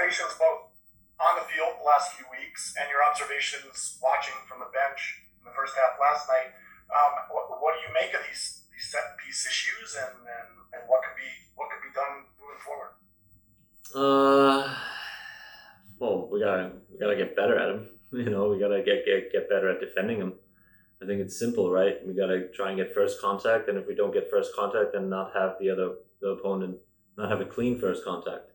observations both on the field the last few weeks and your observations watching from the bench in the first half last night. What do you make of these set piece issues, and what could be done moving forward? Well, we gotta get better at them. We gotta get better at defending them. I think it's simple, right? We gotta try and get first contact, and if we don't get first contact, then not have the opponent not have a clean first contact.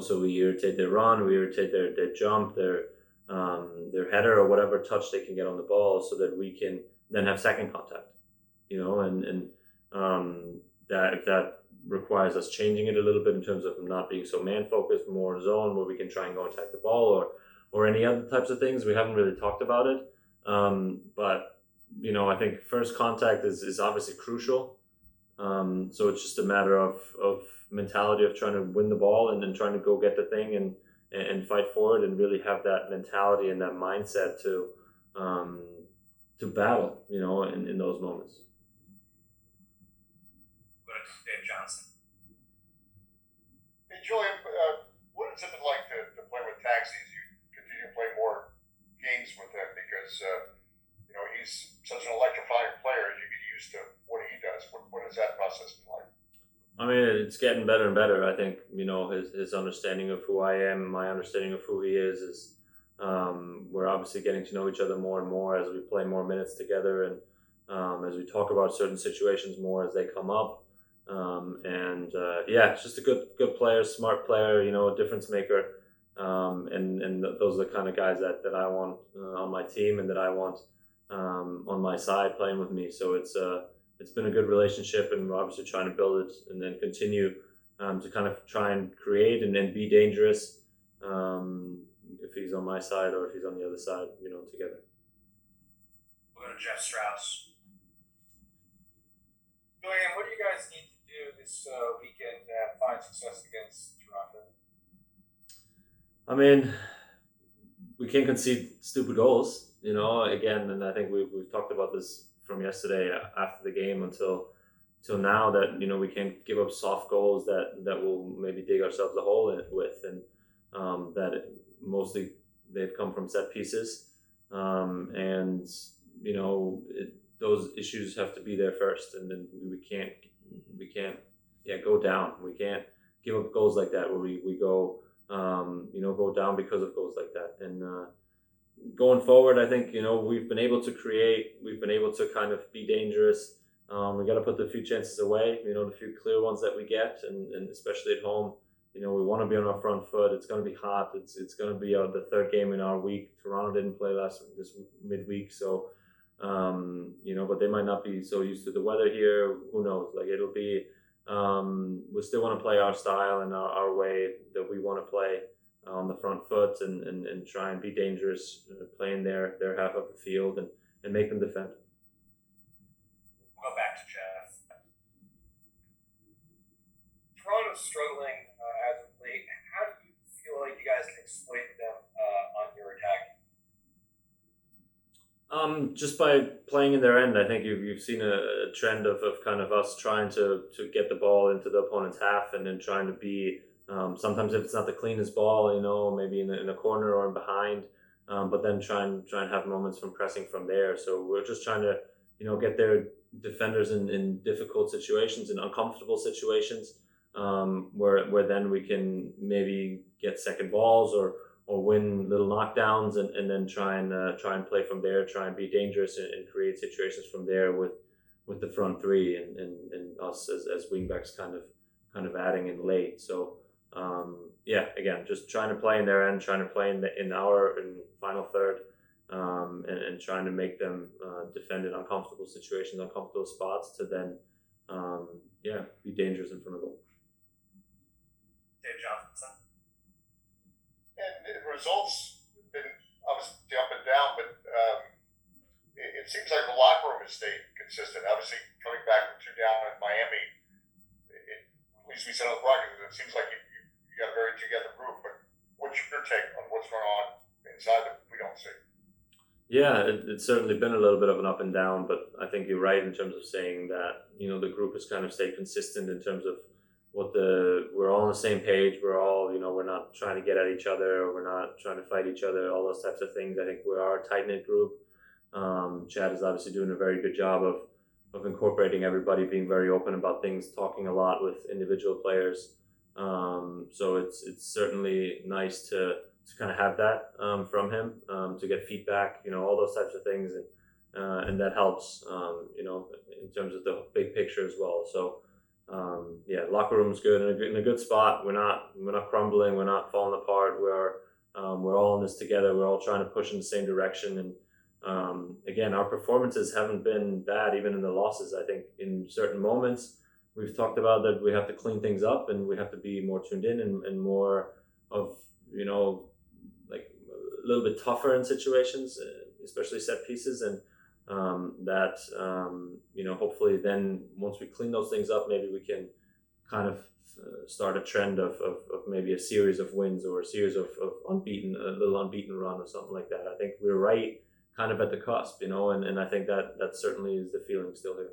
So we irritate their run, we irritate their jump, their header or whatever touch they can get on the ball, so that we can then have second contact. That requires us changing it a little bit in terms of not being so man focused, more zone where we can try and go attack the ball, or any other types of things. We haven't really talked about it, but I think first contact is obviously crucial. So it's just a matter of mentality of trying to win the ball and then trying to go get the thing and fight for it, and really have that mentality and that mindset to battle, in those moments. Dave Johnson. Hey, Julian, what has it been like to play with Taxi as you continue to play more games with him? Because, he's such an electrifying player, as you get used to what he does. What has that process been like? I mean, it's getting better and better. I think, his understanding of who I am, my understanding of who he is we're obviously getting to know each other more and more as we play more minutes together, and as we talk about certain situations more as they come up. It's just a good player, smart player, a difference maker. And those are the kind of guys that I want on my team, and that I want on my side playing with me. So it's been a good relationship, and we're obviously trying to build it and then continue to kind of try and create and then be dangerous if he's on my side or if he's on the other side, together. We'll go to Jeff Strauss. Julian, what do you guys need to do this weekend to find success against Toronto? I mean, we can't concede stupid goals, again, and I think we've talked about this from yesterday after the game until now, that we can't give up soft goals that will maybe dig ourselves a hole with, and mostly they've come from set pieces, and those issues have to be there first, and then we can't go down. We can't give up goals like that where we go go down because of goals like that. And going forward, I think we've been able to create, we've been able to kind of be dangerous. We got to put the few chances away, the few clear ones that we get, and especially at home, we want to be on our front foot. It's going to be hot. It's going to be the third game in our week. Toronto didn't play this midweek, so but they might not be so used to the weather here. Who knows? Like, it'll be. We still want to play our style and our way that we want to play on the front foot, and try and be dangerous, playing their half of the field, and make them defend. We'll go back to Jeff. Toronto's struggling as of late. How do you feel like you guys can exploit them on your attack? Just by playing in their end. I think you've seen a trend of kind of us trying to get the ball into the opponent's half, and then trying to be, sometimes if it's not the cleanest ball, maybe in a corner or behind, but then try and have moments from pressing from there. So we're just trying to, get their defenders in difficult situations, in uncomfortable situations, where then we can maybe get second balls or win little knockdowns, and then try and play from there, try and be dangerous and create situations from there with the front three, and us as wingbacks kind of adding in late. So again, just trying to play in their end, trying to play in our final third, and trying to make them defend in uncomfortable situations, uncomfortable spots, to then be dangerous in front of goal. Dave Johnson. And the results have been obviously up and down, but it seems like the locker room has stayed consistent. Obviously, coming back from 2 down in Miami, at least we said on the broadcast, it seems like you got a very together group. But what's your take on what's going on inside that we don't see? Yeah, it's certainly been a little bit of an up and down, but I think you're right in terms of saying that the group has kind of stayed consistent in terms of we're all on the same page. We're all, we're not trying to get at each other, or we're not trying to fight each other, all those types of things. I think we are a tight knit group. Chad is obviously doing a very good job of incorporating everybody, being very open about things, talking a lot with individual players. So it's certainly nice to kind of have that from him, to get feedback, all those types of things, and that helps, in terms of the big picture as well. So yeah, locker room's good, in a good spot. We're not crumbling. We're not falling apart. We're all in this together. We're all trying to push in the same direction. And again, our performances haven't been bad, even in the losses. I think in certain moments we've talked about that we have to clean things up, and we have to be more tuned in, and more of, like a little bit tougher in situations, especially set pieces. And that hopefully then once we clean those things up, maybe we can kind of start a trend of maybe a series of wins, or a series of a little unbeaten run or something like that. I think we're right kind of at the cusp, and I think that certainly is the feeling still here.